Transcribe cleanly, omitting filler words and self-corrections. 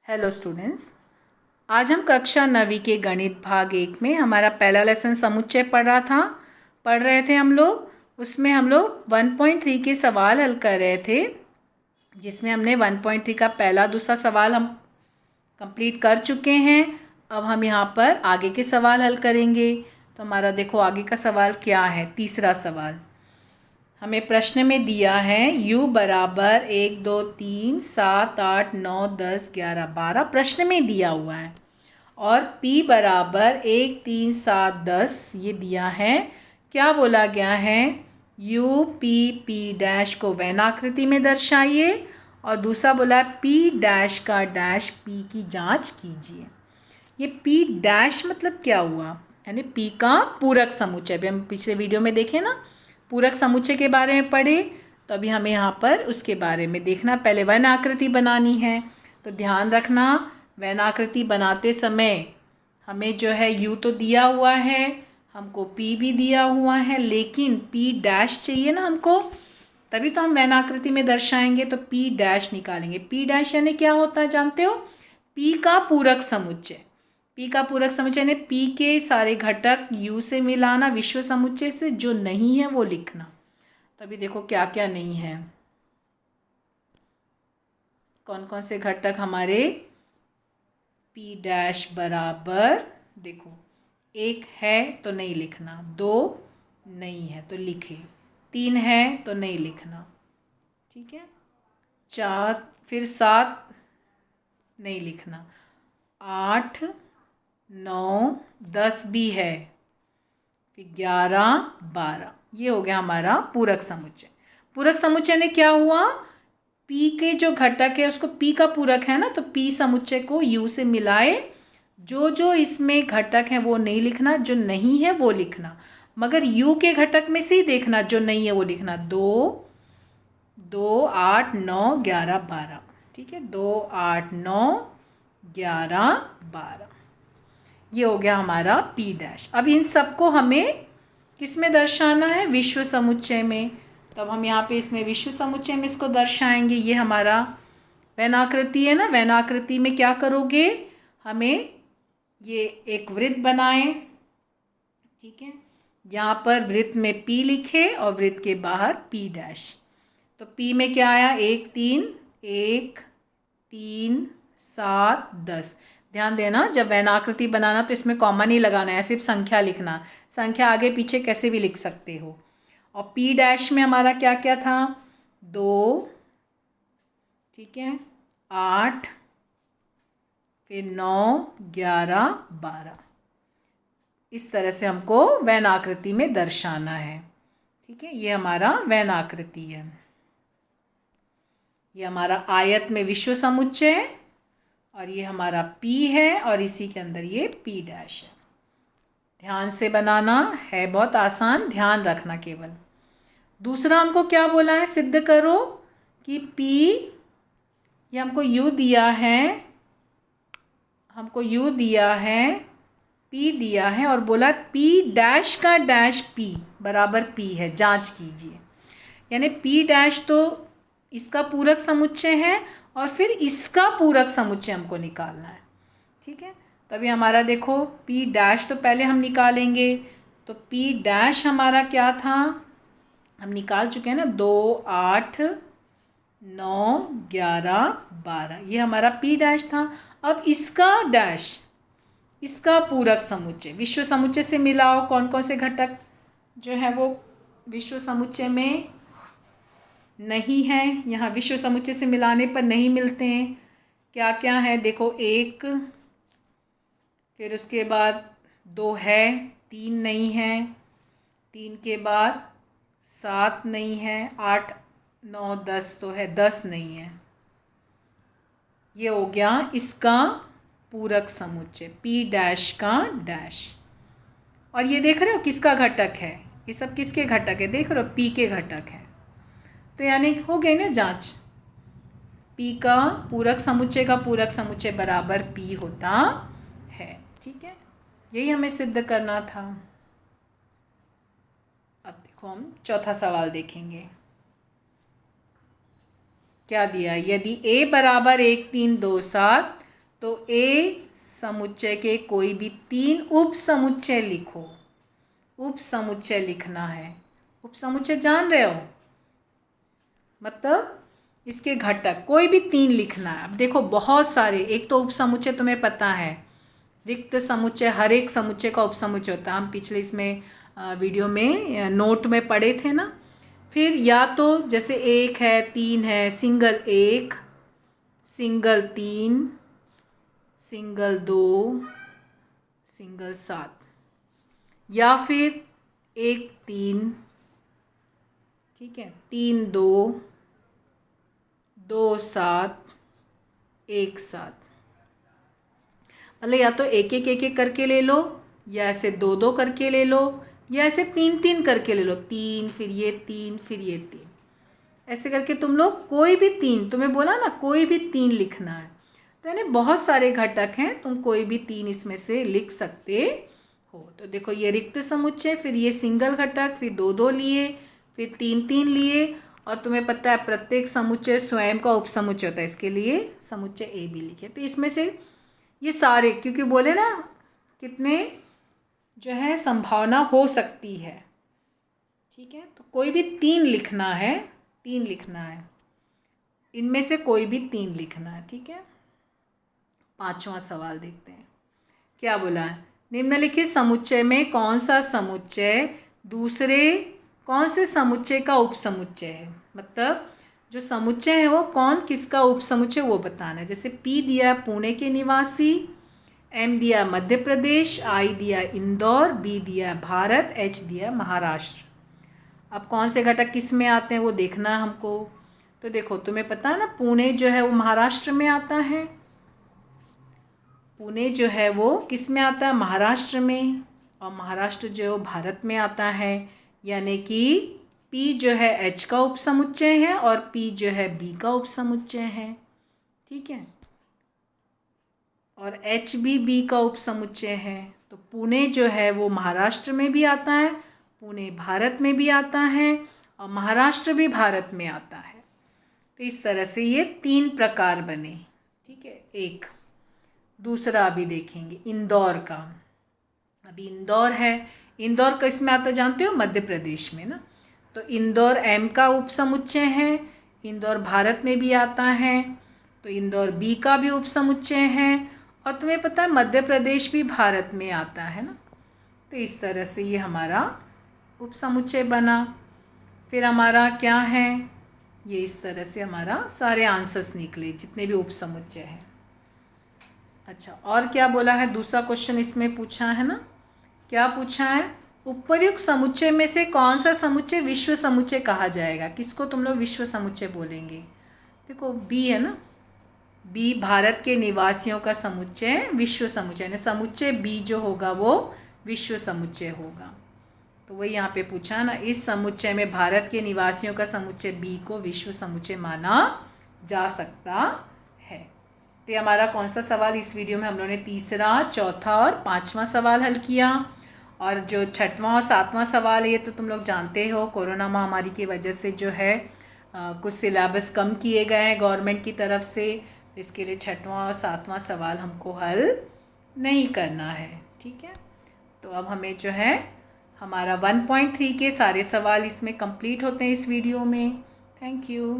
Hello students, आज हम कक्षा 9वीं के गणित भाग 1 में हमारा पहला लेसन समुच्चय पढ़ रहे थे हम लोग। उसमें हम लोग 1.3 के सवाल हल कर रहे थे, जिसमें हमने 1.3 का पहला दूसरा सवाल हम कंप्लीट कर चुके हैं। अब हम यहाँ पर आगे के सवाल हल करेंगे। तो हमारा देखो आगे का सवाल क्या है। तीसरा सवाल हमें प्रश्न में दिया है u बराबर 1 2 3 7 8 9 10 11 12 प्रश्न में दिया हुआ है, और p बराबर 1 3 7 10 ये दिया है। क्या बोला गया है? u p p डैश को वैन आकृति में दर्शाइए, और दूसरा बोला p डैश का डैश p की जांच कीजिए। ये p डैश मतलब क्या हुआ? यानी p का पूरक समुच्चय। अभी हम पिछले वीडियो में देखे ना, पूरक समुच्चय के बारे में पढ़े, तो अभी हमें यहाँ पर उसके बारे में देखना। पहले वैन आकृति बनानी है, तो ध्यान रखना वैन आकृति बनाते समय हमें जो है u तो दिया हुआ है, हमको p भी दिया हुआ है, लेकिन p डैश चाहिए ना हमको, तभी तो हम वैन आकृति में दर्शाएंगे। तो p डैश निकालेंगे। p डैश यानी क्या होता है जानते हो? p का पूरक समुच्चय। p का पूरक समुच्चय यानी p के सारे घटक u से मिलाना, विश्व समुच्चय से, जो नहीं है वो लिखना। तभी देखो क्या क्या नहीं है, कौन कौन से घटक हमारे p डैश बराबर, देखो 1 है तो नहीं लिखना, 2 नहीं है तो लिखे, 3 है तो नहीं लिखना, ठीक है, 4 फिर 7 नहीं लिखना, 8 9 10 भी है, फिर 11 12, ये हो गया हमारा पूरक समुच्चय। पूरक समुच्चय ने क्या हुआ? p के जो घटक है उसको, p का पूरक है ना, तो p समुच्चय को u से मिलाए। जो जो इसमें घटक है वो नहीं लिखना, जो नहीं है वो लिखना, मगर u के घटक में से ही देखना, जो नहीं है वो लिखना। 2 2 8 9 11 12, ठीक है, 2 8 9 11 12, ये हो गया हमारा p डैश। अब इन सबको हमें किस में दर्शाना है? विश्व समुच्चय में। तब हम यहाँ पे इसमें विश्व समुच्चय में इसको दर्शाएंगे। ये हमारा वैन आकृति है ना, वैन आकृति में क्या करोगे? हमें ये एक वृत्त बनाएं, ठीक है, यहाँ पर वृत्त में p लिखे और वृत्त के बाहर p डैश। तो p में क्या आया? 1 3 1 3 7 10। ध्यान देना, जब वैन आकृति बनाना तो इसमें कॉमा नहीं लगाना है, सिर्फ संख्या लिखना। संख्या आगे पीछे कैसे भी लिख सकते हो। और p डैश में हमारा क्या क्या था? 2, ठीक है, 8, फिर 9 11 12। इस तरह से हमको वैन आकृति में दर्शाना है, ठीक है। ये हमारा वैन आकृति है। ये हमारा आयत में विश्व समुच्चय है, और ये हमारा p है, और इसी के अंदर ये p डैश है। ध्यान से बनाना है, बहुत आसान, ध्यान रखना केवल। दूसरा हमको क्या बोला है? सिद्ध करो कि p, ये हमको u दिया है, हमको u दिया है, p दिया है, और बोला p डैश का डैश p बराबर p है, जांच कीजिए। यानी p डैश तो इसका पूरक समुच्चय है, और फिर इसका पूरक समुच्चय हमको निकालना है, ठीक है। तभी हमारा देखो p डैश तो पहले हम निकालेंगे। तो p डैश हमारा क्या था? हम निकाल चुके हैं ना, 2 8 9 11 12, ये हमारा p डैश था। अब इसका डैश, इसका पूरक समुच्चय विश्व समुच्चय से मिलाओ। कौन कौन से घटक जो है वो विश्व समुच्चय में नहीं है, यहाँ विश्व समुच्चय से मिलाने पर नहीं मिलते हैं। क्या क्या है देखो, 1, फिर उसके बाद 2 है, 3 नहीं है, 3 के बाद 7 नहीं है, 8 9 10 तो है, 10 नहीं है। ये हो गया इसका पूरक समुच्चय, p डैश का डैश। और ये देख रहे हो किसका घटक है? ये सब किसके घटक है? देख रहे हो, p के घटक है। तो यानी हो गई ना जांच, p का पूरक समुच्चय का पूरक समुच्चय बराबर p होता है, ठीक है। यही हमें सिद्ध करना था। अब देखो हम चौथा सवाल देखेंगे। क्या दिया? यदि a बराबर 1 3 2 7 तो ए समुच्चय के कोई भी 3 उप समुच्चय लिखो। उप समुच्चय लिखना है। उप समुच्चय जान रहे हो, मतलब इसके घटक कोई भी 3 लिखना है। अब देखो बहुत सारे, एक तो उप समुच्चय तुम्हें पता है, रिक्त समुच्चय, हर एक समुच्चय का उप समुच्चय होता है। हम पिछले इसमें वीडियो में नोट में पढ़े थे ना। फिर या तो जैसे 1 है, 3 है, सिंगल 1, सिंगल 3, सिंगल 2, सिंगल 7, या फिर 1 3, ठीक है, 3 2, 2 7, 1 7। मतलब या तो एक एक करके ले लो, या ऐसे 2 2 करके ले लो, या ऐसे 3 3 करके ले लो। 3 फिर ये 3 फिर ये 3, ऐसे करके तुम लोग कोई भी 3, तुम्हें बोला ना कोई भी 3 लिखना है। तो यानी बहुत सारे घटक हैं, तुम कोई भी 3 इसमें से लिख सकते हो। तो देखो ये रिक्त समुच्चय, फिर ये सिंगल घटक, फिर 2 2 लिए, फिर 3 3 लिए, और तुम्हें पता है प्रत्येक समुच्चय स्वयं का उप समुच्चय होता है, इसके लिए समुच्चय ए भी लिखे। तो इसमें से ये सारे, क्योंकि बोले ना कितने जो है संभावना हो सकती है, ठीक है। तो कोई भी 3 लिखना है, 3 लिखना है, इनमें से कोई भी 3 लिखना है, ठीक है। 5वां सवाल देखते हैं क्या बोला है। निम्नलिखित समुच्चय में कौन सा समुच्चय दूसरे कौन से समुच्चय का उप समुच्चय है। मतलब जो समुच्चय है वो कौन किसका उप समुच्चय वो बताना है। जैसे पी दिया पुणे के निवासी, एम दिया मध्य प्रदेश, आई दिया इंदौर, बी दिया भारत, एच दिया महाराष्ट्र। अब कौन से घटक किस में आते हैं वो देखना है हमको। तो देखो तुम्हें पता है ना, पुणे जो है वो महाराष्ट्र में आता है। पुणे जो है वो किस में आता है, महाराष्ट्र में, और महाराष्ट्र जो है वो भारत में आता है। यानी कि पी जो है एच का उप समुच्चय है और पी जो है बी का उप समुच्चय है, ठीक है, और एच भी बी का उप समुच्चय है। तो पुणे जो है वो महाराष्ट्र में भी आता है, पुणे भारत में भी आता है, और महाराष्ट्र भी भारत में आता है। तो इस तरह से ये 3 प्रकार बने, ठीक है। एक दूसरा अभी देखेंगे इंदौर का। अभी इंदौर है, इंदौर किस में आता जानते हो, मध्य प्रदेश में ना। तो इंदौर एम का उप समुच्चय है, इंदौर भारत में भी आता है, तो इंदौर बी का भी उप समुच्चय है, और तुम्हें पता है मध्य प्रदेश भी भारत में आता है ना। तो इस तरह से ये हमारा उप समुच्चय बना। फिर हमारा क्या है, ये इस तरह से हमारा सारे आंसर्स निकले जितने भी उप समुच्चय हैं। अच्छा, और क्या बोला है, दूसरा क्वेश्चन इसमें पूछा है ना, क्या पूछा है, उपर्युक्त समुच्चय में से कौन सा समुच्चय विश्व समुच्चय कहा जाएगा। किसको तुम लोग विश्व समुच्चय बोलेंगे। देखो बी है ना, बी भारत के निवासियों का समुच्चय विश्व समुच्चय, यानी समुच्चय बी जो होगा वो विश्व समुच्चय होगा। तो वही यहाँ पे पूछा ना, इस समुच्चय में भारत के निवासियों का समुच्चय बी को विश्व समुच्चय माना जा सकता है। तो ये हमारा कौन सा सवाल इस वीडियो में हम लोगों ने तीसरा, चौथा और 5वां सवाल हल किया। और जो 6वां और 7वां सवाल है ये तो तुम लोग जानते हो, कोरोना महामारी की वजह से जो है कुछ सिलेबस कम किए गए हैं गवर्नमेंट की तरफ से, तो इसके लिए 6वां और 7वां सवाल हमको हल नहीं करना है, ठीक है। तो अब हमें जो है हमारा 1.3 के सारे सवाल इसमें कंप्लीट होते हैं इस वीडियो में। Thank you.